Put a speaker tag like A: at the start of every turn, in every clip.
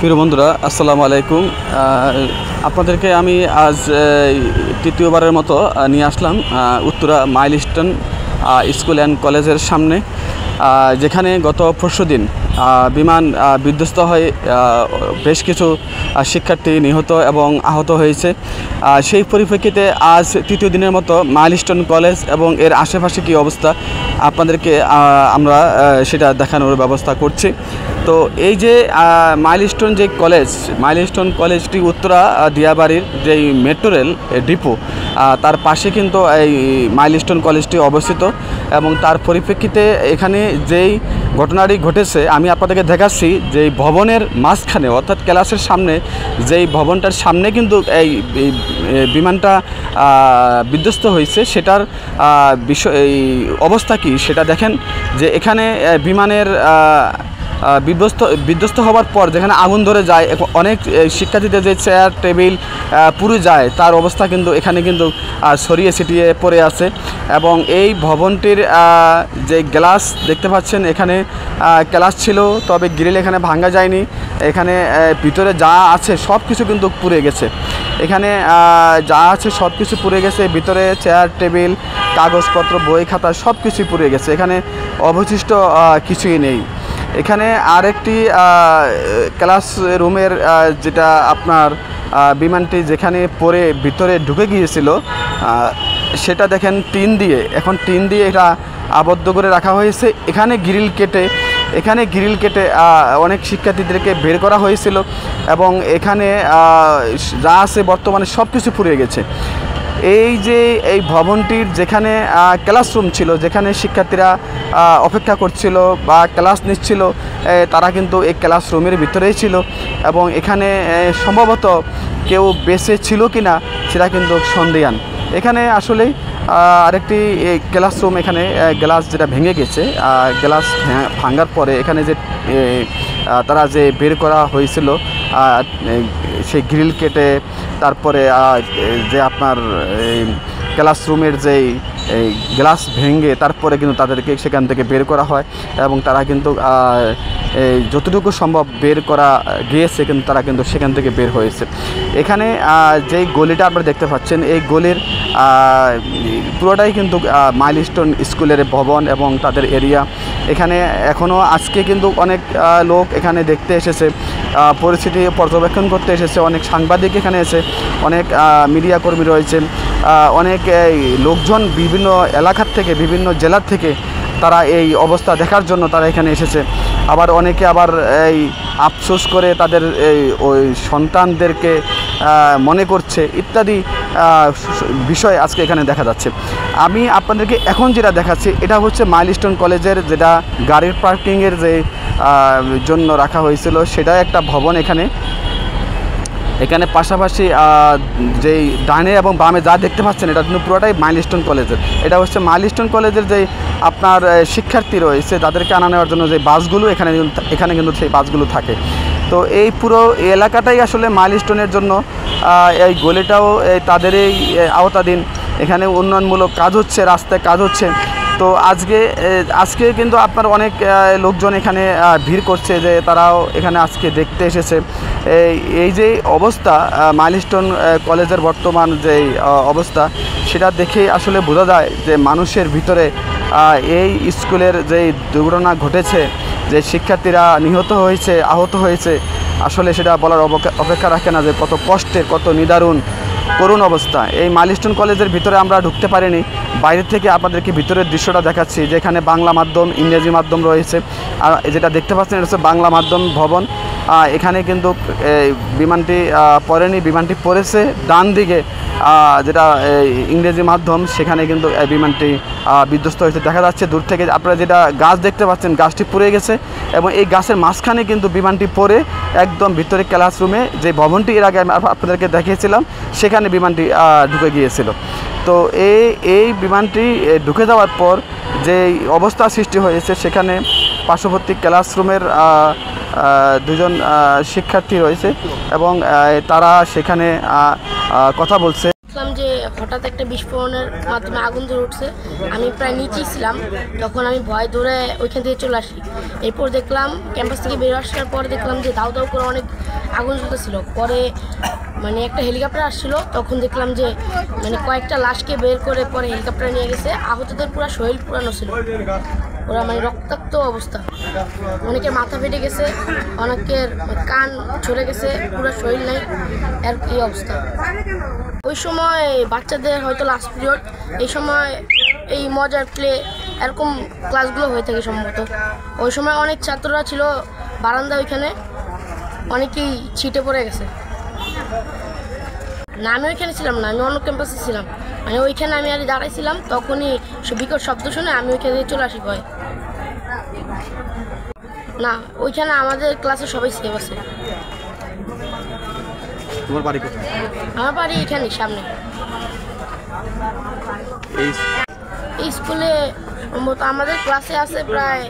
A: প্রিয় বন্ধুরা, আসসালামু আলাইকুম। আপনাদেরকে আমি আজ তৃতীয়বারের মতো নিয়ে আসলাম উত্তরা মাইলস্টোন স্কুল অ্যান্ড কলেজের সামনে, যেখানে গত পরশুদিন বিমান বিধ্বস্ত হয়ে বেশ কিছু শিক্ষার্থী নিহত এবং আহত হয়েছে। সেই পরিপ্রেক্ষিতে আজ তৃতীয় দিনের মতো মাইলস্টোন কলেজ এবং এর আশেপাশে কী অবস্থা আপনাদেরকে আমরা সেটা দেখানোর ব্যবস্থা করছি। তো এই যে মাইলস্টোন কলেজটি উত্তরা দিয়াবাড়ির যেই মেট্রো রেল ডিপো তার পাশে কিন্তু এই মাইলস্টোন কলেজটি অবস্থিত, এবং তার পরিপ্রেক্ষিতে এখানে যেই ঘটনাটি ঘটেছে আমি আপনাদেরকে দেখাচ্ছি। যেই ভবনের মাঝখানে অর্থাৎ ক্লাসের সামনে যেই ভবনটার সামনে কিন্তু এই বিমানটা বিধ্বস্ত হয়েছে, সেটার এই অবস্থা কি সেটা দেখেন। যে এখানে বিমানের বিধ্বস্ত হওয়ার পর যেখানে আগুন ধরে যায়, অনেক শিক্ষার্থীদের যে চেয়ার টেবিল পুড়ে যায় তার অবস্থা কিন্তু এখানে কিন্তু ছড়িয়ে ছিটিয়ে পড়ে আছে। এবং এই ভবনটির যে গ্লাস দেখতে পাচ্ছেন, এখানে গ্লাস ছিল, তবে গ্রিল এখানে ভাঙা যায়নি। এখানে ভিতরে যা আছে সব কিছু কিন্তু পুড়ে গেছে। এখানে যা আছে সব কিছু পুড়ে গেছে, ভিতরে চেয়ার টেবিল কাগজপত্র বই খাতা সব কিছুই পুড়ে গেছে। এখানে অবশিষ্ট কিছুই নেই। এখানে আরেকটি ক্লাস রুমের যেটা আপনার বিমানটি যেখানে পরে ভিতরে ঢুকে গিয়েছিল, সেটা দেখেন টিন দিয়ে এটা আবদ্ধ করে রাখা হয়েছে। এখানে গ্রিল কেটে অনেক শিক্ষার্থীদেরকে বের করা হয়েছিল, এবং এখানে যা আছে বর্তমানে সব কিছু পুড়ে গেছে। এই যে এই ভবনটির যেখানে ক্লাসরুম ছিল, যেখানে শিক্ষার্থীরা অপেক্ষা করছিল বা ক্লাস নিচ্ছিল, তারা কিন্তু এই ক্লাসরুমের ভিতরেই ছিল, এবং এখানে সম্ভবত কেউ বেঁচে ছিল কি না সেটা কিন্তু সন্দেহান। এখানে আসলেই আরেকটি ক্লাসরুম, এখানে গ্লাস যেটা ভেঙে গেছে, গ্লাস ভাঙার পরে এখানে যে তারা যে বের করা হয়েছিল সেই গ্রিল কেটে, তারপরে যে আপনার ক্লাসরুমের যেই গ্লাস ভেঙে তারপরে কিন্তু তাদেরকে সেখান থেকে বের করা হয়, এবং তারা কিন্তু যতটুকু সম্ভব বের করা গিয়েছে, কিন্তু তারা কিন্তু সেখান থেকে বের হয়েছে। এখানে যেই গলিটা আপনারা দেখতে পাচ্ছেন, এই গলির পুরোটাই কিন্তু মাইলস্টোন স্কুলের ভবন এবং তাদের এরিয়া। এখানে এখনও আজকে কিন্তু অনেক লোক এখানে দেখতে এসেছে, পরিস্থিতি পর্যবেক্ষণ করতে এসেছে, অনেক সাংবাদিক এখানে এসে, অনেক মিডিয়া কর্মী রয়েছেন, অনেক লোকজন বিভিন্ন এলাকার থেকে বিভিন্ন জেলার থেকে তারা এই অবস্থা দেখার জন্য তারা এখানে এসেছে। আবার অনেকে এই আফসোস করে তাদের ওই সন্তানদেরকে মনে করছে ইত্যাদি বিষয় আজকে এখানে দেখা যাচ্ছে। আমি আপনাদেরকে এখন যেটা দেখাচ্ছি এটা হচ্ছে মাইলস্টোন কলেজের, যেটা গাড়ির পার্কিংয়ের যে জন্য রাখা হয়েছিল, সেটা একটা ভবন। এখানে পাশাপাশি যেই ডানে এবং বামে যা দেখতে পাচ্ছেন এটা কিন্তু পুরোটাই মাইলস্টোন কলেজের। এটা হচ্ছে মাইলস্টোন কলেজের যেই আপনার শিক্ষার্থী রয়েছে তাদেরকে আনা নেওয়ার জন্য যে বাসগুলো এখানে কিন্তু সেই বাসগুলো থাকে। তো এই পুরো এলাকাটাই আসলে মাইলস্টোনের জন্য, এই গলিটাও তাদেরই আওতাধীন। এখানে উন্নয়নমূলক কাজ হচ্ছে, রাস্তায় কাজ হচ্ছে। তো আজকে কিন্তু আপনার অনেক লোকজন এখানে ভিড় করছে, যে তারাও এখানে আজকে দেখতে এসেছে এই যে অবস্থা মাইলস্টোন কলেজের বর্তমান যেই অবস্থা, সেটা দেখে আসলে বোঝা যায় যে মানুষের ভিতরে এই স্কুলের যেই দুর্ঘটনা ঘটেছে, যে শিক্ষার্থীরা নিহত হয়েছে আহত হয়েছে, আসলে সেটা বলার অপেক্ষা রাখে না যে কত কষ্টের, কত নিদারুণ করুণ অবস্থা। এই মাইলস্টোন কলেজের ভিতরে আমরা ঢুকতে পারিনি, বাইরে থেকে আপনাদেরকে ভিতরের দৃশ্যটা দেখাচ্ছি। যেখানে বাংলা মাধ্যম ইংরেজি মাধ্যম রয়েছে, আর যেটা দেখতে পাচ্ছেন এটা হচ্ছে বাংলা মাধ্যম ভবন। এখানে কিন্তু বিমানটি পড়েনি, বিমানটি পড়েছে ডান দিকে, যেটা ইংরেজি মাধ্যম, সেখানে কিন্তু বিমানটি বিধ্বস্ত হয়েছে। দেখা যাচ্ছে দূর থেকে আপনারা যেটা গাছ দেখতে পাচ্ছেন, গাছটি পুড়ে গেছে, এবং এই গাছের মাঝখানে কিন্তু বিমানটি পড়ে একদম ভিতরে ক্লাসরুমে যে ভবনটি এর আগে আপনাদেরকে দেখিয়েছিলাম সেখানে বিমানটি ঢুকে গিয়েছিল। তো এই বিমানটি ঢুকে যাওয়ার পর যে অবস্থা সৃষ্টি হয়েছে, সেখানে পার্শ্ববর্তী ক্লাসরুমের দুজন শিক্ষার্থী রয়েছে, এবং তারা সেখানে কথা বলছে।
B: যে হঠাৎ একটা বিস্ফোরণের মাধ্যমে আগুন ধরে উঠছে। আমি প্রায় নিচেই ছিলাম, তখন আমি ভয় ধরে ওইখান থেকে চলে আসি। এরপর দেখলাম ক্যাম্পাস থেকে বের আসার পরে দেখলাম যে দাউ দাউ করে অনেক আগুন জ্বলতেছিল। পরে মানে একটা হেলিকপ্টার আসছিল, তখন দেখলাম যে মানে কয়েকটা লাশকে বের করে পরে হেলিকপ্টার নিয়ে গেছে। আহতদের পুরো শরীর পুরানো ছিল, ওরা মানে রক্তাক্ত অবস্থা। অনেকের মাথা ফেটে গেছে, অনেকের কান ঝরে গেছে, পুরো শরীর নেই, আর কি অবস্থা। ওই সময় বাচ্চাদের হয়তো লাস্ট পিরিয়ড, এই সময় এই মজার প্লে এরকম ক্লাসগুলো হয়ে থাকে সম্ভবত। ওই সময় অনেক ছাত্ররা ছিল বারান্দা, ওইখানে অনেকেই ছিটে পড়ে গেছে। না, আমি ওইখানে ছিলাম না, আমি অন্য ক্যাম্পাসে ছিলাম। মানে ওইখানে আমি আর দাঁড়াইছিলাম, তখনই বিকট শব্দ শুনে আমি ওইখানে চলে আসি ভয়। না, ওইখানে আমাদের ক্লাসে সবাই সেভ আছে।
A: তোমার বাড়ি কোথায়?
B: আমার বাড়ি এখানে সামনে। এই স্কুলে সম্ভবত আমাদের ক্লাসে আছে প্রায়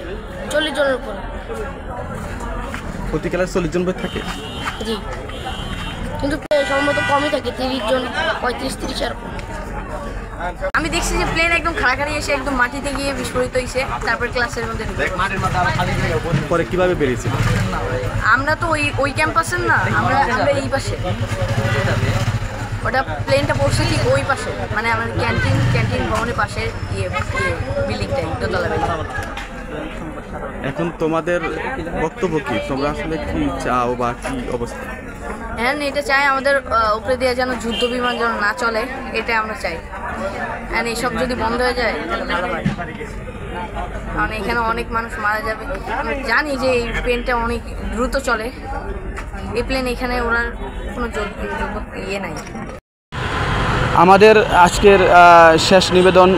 B: 40 জনের উপরে।
A: প্রতি ক্লাসে 40 জন থাকে?
B: জি, কিন্তু সম্ভবত কমই থাকে, 30 জন, 35-30 এরকম।
C: আমি দেখছি যে প্লেন একদম খাড়াখাড়ি এসে একদম মাটিতে গিয়ে বিস্ফোরিত হয়েছে, তারপর ক্লাসের মধ্যে
A: পরে কিভাবে বেরিয়েছিল?
C: আমরা তো ওই ক্যাম্পাসের না, আমরা এই পাশে, ওটা প্লেনটা পড়ছে ঠিক ওই পাশে, মানে আমার ক্যান্টিন ভবনের পাশে বিল্ডিংটাই, দোতলা বিল্ডিং।
A: এখন তোমাদের বক্তব্য কি? তোমরা আসলে কি চাও বা কি অবস্থা?
C: হ্যাঁ, এটা চাই আমাদের উপরে দিয়ে যেন যুদ্ধ বিমান যেন না চলে, এটা আমরা চাই। হ্যাঁ, এইসব যদি বন্ধ হয়ে যায় তাহলে ভালো হয়, কারণ এখানে অনেক মানুষ মারা যাবে। আমি জানি যে এই প্লেনটা অনেক দ্রুত চলে, এই প্লেন এখানে ওরার কোনো ইয়ে নাই।
A: আমাদের আজকের শেষ নিবেদন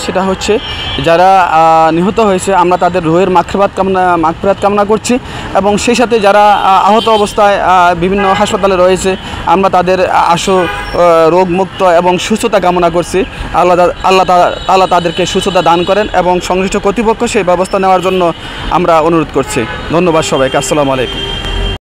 A: সেটা হচ্ছে যারা নিহত হয়েছে আমরা তাদের রুহের মাগফিরাত কামনা করছি, এবং সেই সাথে যারা আহত অবস্থায় বিভিন্ন হাসপাতালে রয়েছে আমরা তাদের আশু রোগমুক্ত এবং সুস্থতা কামনা করছি। আল্লাহ তাদেরকে সুস্থতা দান করেন এবং সংশ্লিষ্ট কর্তৃপক্ষ সেই ব্যবস্থা নেওয়ার জন্য আমরা অনুরোধ করছি। ধন্যবাদ সবাইকে। আসসালামু আলাইকুম।